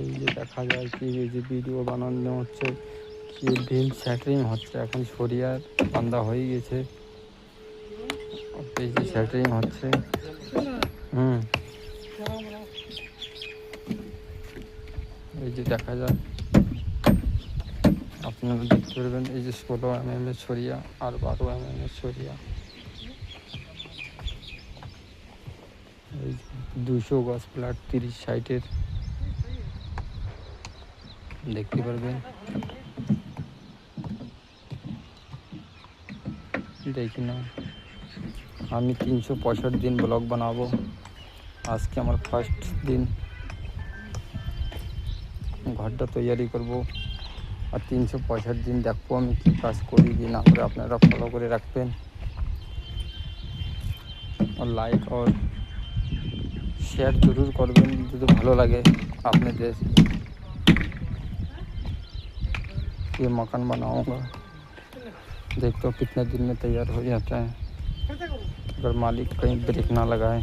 এই যে দেখা যায় কি এই যে ভিডিও বানানো হচ্ছে কি বিম স্যাটারিং হচ্ছে, এখন সরিয়ার বান্ধা হয়ে গেছে। এই যে স্যাটারিং হচ্ছে। এই যে দেখা যায়, আপনারা দেখতে পারবেন এই যে 16 mm সরিয়া আর 12 mm সরিয়া। এই 200 গজ প্লাট 30 সাইটের দেখতে পারবেন। দেখি না, আমি 365 দিন ব্লগ বানাবো, আজকে আমার ফার্স্ট দিন। ঘরটা তৈরি করব আর 365 দিন দেখবো আমি কী কাজ করি কি না করে। আপনারা ফলো করে রাখবেন और लाइक और शेयर ज़रूर करবেন যদি ভালো লাগে আপনাদের। ये मकान बनाऊंगा, देखते हो कितने दिन में तैयार हो जाता है, अगर मालिक कहीं ब्रेक ना लगाए।